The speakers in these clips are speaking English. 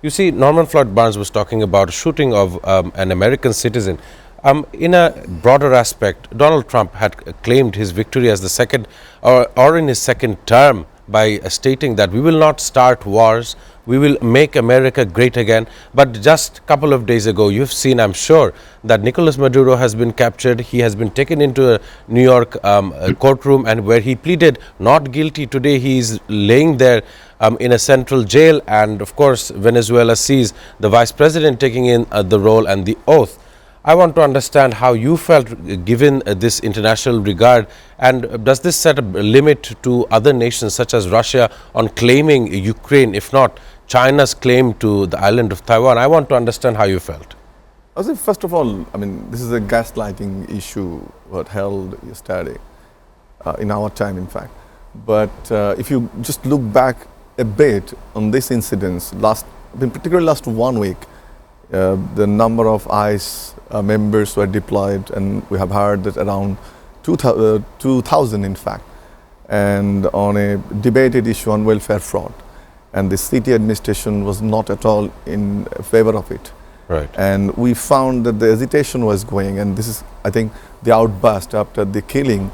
You see, Norman Floyd Barnes was talking about a shooting of an American citizen. In a broader aspect, Donald Trump had claimed his victory as the second or in his second term by stating that we will not start wars, we will make America great again. But just a couple of days ago, you've seen, I'm sure, that Nicolas Maduro has been captured. He has been taken into a New York courtroom, and where he pleaded not guilty. Today he is laying there in a central jail, and of course Venezuela sees the vice president taking in the role and the oath. I want to understand how you felt given this international regard, and does this set a limit to other nations such as Russia on claiming Ukraine, if not China's claim to the island of Taiwan? I want to understand how you felt. I think first of all, I mean, this is a gaslighting issue what held yesterday, in our time in fact. But if you just look back a bit on this incident, particularly last 1 week, the number of ICE members were deployed, and we have heard that around 2,000 in fact, and on a debated issue on welfare fraud. And the city administration was not at all in favor of it. Right. And we found that the hesitation was going, and this is, I think, the outburst after the killing.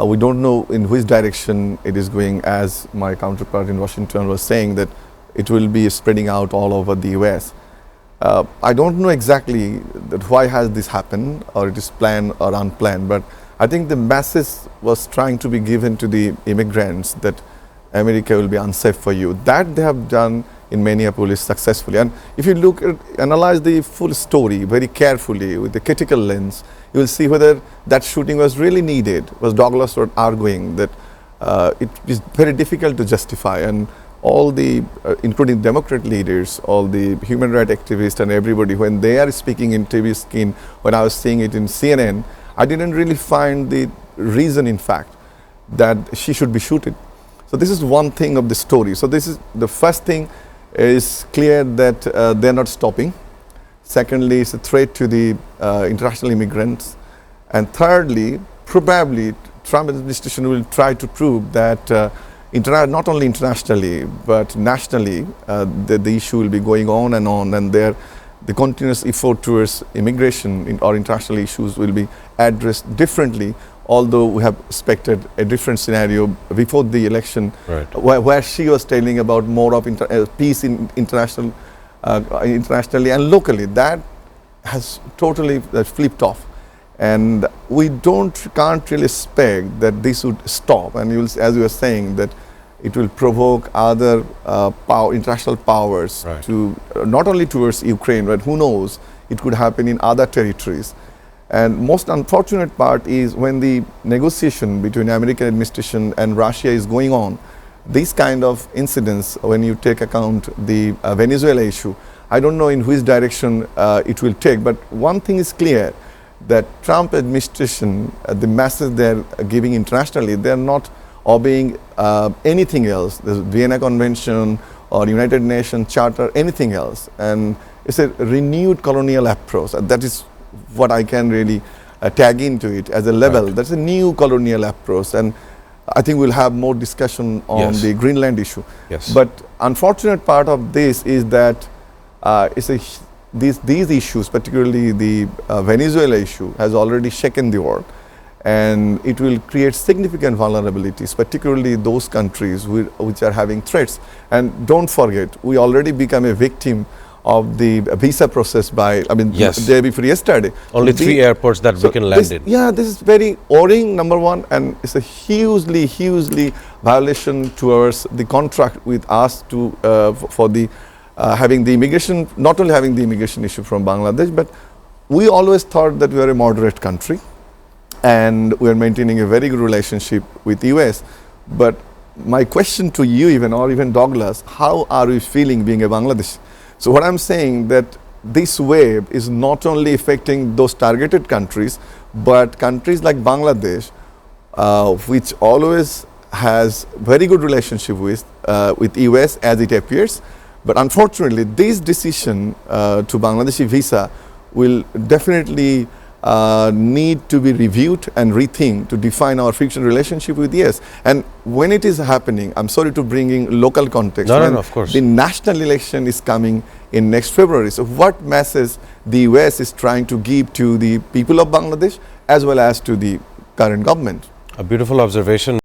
We don't know in which direction it is going, as my counterpart in Washington was saying, that it will be spreading out all over the US. I don't know exactly that why has this happened, or it is planned or unplanned, but I think the message was trying to be given to the immigrants that America will be unsafe for you. That they have done in Minneapolis successfully. And if you analyze the full story very carefully with a critical lens, you will see whether that shooting was really needed. Was Douglas was arguing that it is very difficult to justify, and all the, including Democrat leaders, all the human rights activists and everybody, when they are speaking in TV screen, when I was seeing it in CNN, I didn't really find the reason, in fact, that she should be shooted. So this is one thing of the story. So this is the first thing, is clear that they're not stopping. Secondly, it's a threat to the international immigrants. And thirdly, probably Trump administration will try to prove that not only internationally, but nationally, the issue will be going on, and the continuous effort towards immigration or international issues will be addressed differently, although we have expected a different scenario before the election, right, where she was telling about more of peace in internationally and locally. That has totally flipped off. And we can't really expect that this would stop. And you will, as you were saying, that it will provoke other international powers, right, to not only towards Ukraine, but who knows, it could happen in other territories. And most unfortunate part is when the negotiation between American administration and Russia is going on, these kind of incidents, when you take account the Venezuela issue, I don't know in which direction it will take. But one thing is clear, that Trump administration, the message they're giving internationally, they're not obeying anything else, the Vienna Convention or United Nations Charter, anything else. And it's a renewed colonial approach. That is what I can really tag into it as a level. Right. That's a new colonial approach. And I think we'll have more discussion on the Greenland issue. Yes. But unfortunate part of this is that these issues, particularly the Venezuela issue, has already shaken the world, and it will create significant vulnerabilities, particularly those countries which are having threats. And don't forget, we already become a victim of the visa process by, the day before yesterday. Only 3 airports that we can land in. Yeah, this is very worrying, number one, and it's a hugely violation towards the contract with us to for the having the immigration, not only having the immigration issue from Bangladesh, but we always thought that we are a moderate country and we are maintaining a very good relationship with the US. But my question to you or even Douglas, how are we feeling being a Bangladeshi? So what I'm saying, that this wave is not only affecting those targeted countries, but countries like Bangladesh, which always has very good relationship with US as it appears. But unfortunately, this decision to Bangladeshi visa will definitely need to be reviewed and rethink to define our future relationship with US. And when it is happening, I'm sorry to bring in local context. No, of course. The national election is coming in next February. So what message the US is trying to give to the people of Bangladesh as well as to the current government? A beautiful observation.